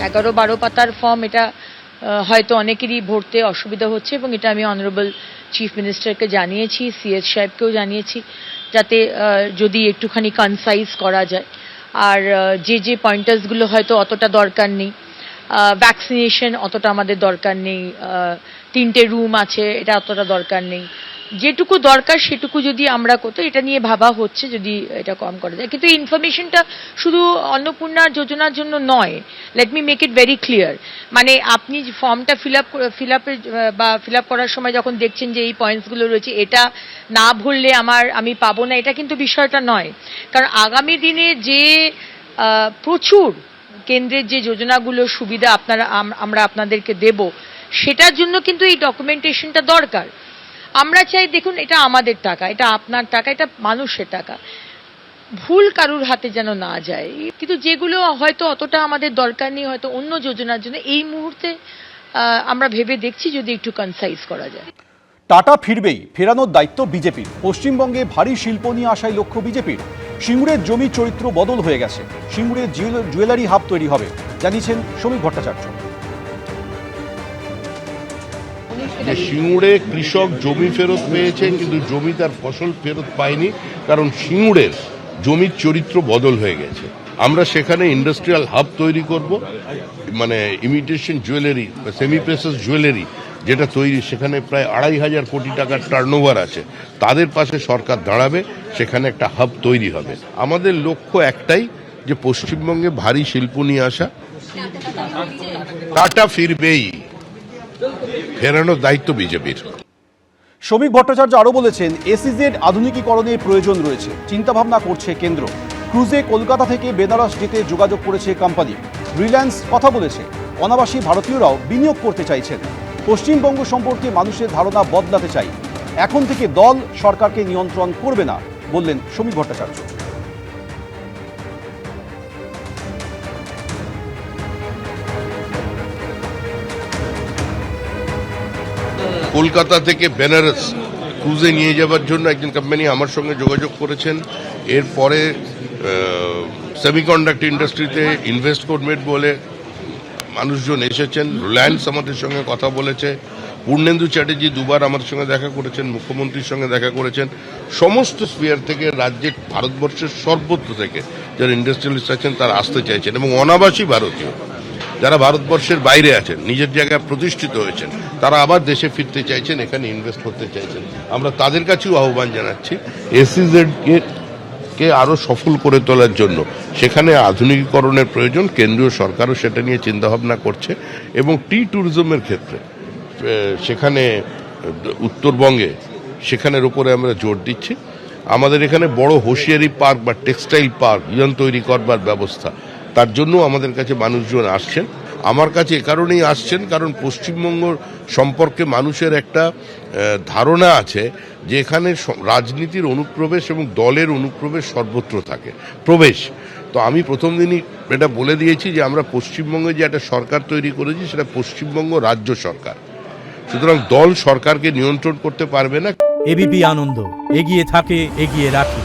11-12 পাতার ফর্ম, এটা হয়তো অনেকেরই ভরতে অসুবিধা হচ্ছে, এবং এটা আমি অনারেবল চিফ মিনিস্টারকে জানিয়েছি, সিএস সাহেবকেও জানিয়েছি, যাতে যদি একটুখানি কনসাইজ করা যায়। আর যে পয়েন্টার্সগুলো হয়তো অতটা দরকার নেই, ভ্যাকসিনেশন অতটা আমাদের দরকার নেই, 3টে রুম আছে এটা অতটা দরকার নেই, যেটুকু দরকার সেটুকু যদি আমরা করতো, এটা নিয়ে ভাবা হচ্ছে যদি এটা কম করা যায়। কিন্তু এই ইনফরমেশনটা শুধু অন্নপূর্ণা যোজনার জন্য নয়, let me make it very clear. মানে আপনি ফর্মটা ফিল আপ করার সময় যখন দেখছেন যে এই পয়েন্টসগুলো রয়েছে, এটা না ভরলে আমি পাবো না, এটা কিন্তু বিষয়টা নয়। কারণ আগামী দিনে যে প্রচুর কেন্দ্রের যে যোজনাগুলো সুবিধা আমরা আপনাদেরকে দেব, সেটার জন্য কিন্তু এই ডকুমেন্টেশনটা দরকার। আমরা চাই, দেখুন, এটা আমাদের টাকা, এটা আপনার টাকা, এটা মানুষের টাকা, ভুল কারুর হাতে যেন না যায়। কিন্তু যেগুলো হয়তো অতটা আমাদের দরকার নেই, হয়তো অন্য যোজনার জন্য এই মুহূর্তে আমরা ভেবে দেখছি যদি একটু কনসাইজ করা যায়। টাটা ফিরবেই, ফেরানোর দায়িত্ব বিজেপির। পশ্চিমবঙ্গে ভারী শিল্প নিয়ে আসাই লক্ষ্য বিজেপির। সিঙ্গুরের জমি চরিত্র বদল হয়ে গেছে, সিঙ্গুরের জুয়েলারি হাব তৈরি হবে, জানিয়েছেন শ্রমিক ভট্টাচার্য। সিঙ্গুরে কৃষক জমি ফেরত পেয়েছেন, কিন্তু জমি তার ফসল ফেরত পায়নি, কারণ সিঙ্গুরের জমির চরিত্র বদল হয়ে গেছে। আমরা সেখানে ইন্ডাস্ট্রিয়াল হাব তৈরি করব, মানে imitation jewellery, semi process jewellery যেটা তৈরি, সেখানে প্রায় 2,500 কোটি টাকার টার্নওভার আছে। তাদের পাশে সরকার দাঁড়াবে, সেখানে একটা হাব তৈরি হবে। আমাদের লক্ষ্য একটাই, যে পশ্চিমবঙ্গে ভারী শিল্প নিয়ে আসা। টাটা ফিরবেই, ফেরানোর দায়িত্ব বিজেপির। শ্রমিক ভট্টাচার্য আরও বলেছেন, এসইজেড আধুনিকীকরণের প্রয়োজন রয়েছে, চিন্তাভাবনা করছে কেন্দ্র। ক্রুজে কলকাতা থেকে বেনারস যেতে যোগাযোগ করেছে কোম্পানি। রিলায়েন্স কথা বলেছে, অনাবাসী ভারতীয়রাও বিনিয়োগ করতে চাইছেন। পশ্চিমবঙ্গ সম্পর্কে মানুষের ধারণা বদলাতে চাই। এখন থেকে দল সরকারকে নিয়ন্ত্রণ করবে না, বললেন শ্রমিক ভট্টাচার্য। কলকাতা থেকে বেনারস ক্রুজে নিয়ে যাওয়ার জন্য একজন কোম্পানি আমার সঙ্গে যোগাযোগ করেছেন। এরপরে সেমিকন্ডাক্টর ইন্ডাস্ট্রিতে ইনভেস্ট করবেন বলে মানুষজন এসেছেন। রিলায়েন্স আমাদের সঙ্গে কথা বলেছে। পূর্ণেন্দু চ্যাটার্জি দুবার আমাদের সঙ্গে দেখা করেছেন, মুখ্যমন্ত্রীর সঙ্গে দেখা করেছেন। সমস্ত স্পিয়ার থেকে, রাজ্যের, ভারতবর্ষের সর্বত্র থেকে যারা ইন্ডাস্ট্রিয়ালিস্ট আছেন তারা আসতে চাইছেন, এবং অনাবাসী ভারতীয় যারা ভারতবর্ষের বাইরে আছেন, নিজের জায়গায় প্রতিষ্ঠিত হয়েছেন, তারা আবার দেশে ফিরতে চাইছেন, এখানে ইনভেস্ট করতে চাইছেন। আমরা তাদের কাছেও আহ্বান জানাচ্ছি, এসইজেড কে আরো সফল করে তোলার জন্য সেখানে আধুনিকীকরণের প্রয়োজন। কেন্দ্রীয় সরকারও সেটা নিয়ে চিন্তাভাবনা করছে, এবং ট্যুরিজমের ক্ষেত্রে সেখানে উত্তরবঙ্গে সেখানের উপরে আমরা জোর দিচ্ছি। আমাদের এখানে বড় হোশিয়ারি পার্ক বা টেক্সটাইল পার্ক তৈরি করবার ব্যবস্থা, তার জন্য আমাদের কাছে মানুষজন আসছেন। আমার কাছে এ কারণেই আসছেন, কারণ পশ্চিমবঙ্গ সম্পর্কে মানুষের একটা ধারণা আছে যে এখানে রাজনীতির অনুপ্রবেশ এবং দলের অনুপ্রবেশ সর্বত্র থাকে, প্রবেশ। তো আমি প্রথম দিনই এটা বলে দিয়েছি যে আমরা পশ্চিমবঙ্গে যে একটা সরকার তৈরি করেছি, সেটা পশ্চিমবঙ্গ রাজ্য সরকার। সুতরাং দল সরকারকে নিয়ন্ত্রণ করতে পারবে না। এবিপি আনন্দ, এগিয়ে থাকে, এগিয়ে রাখে।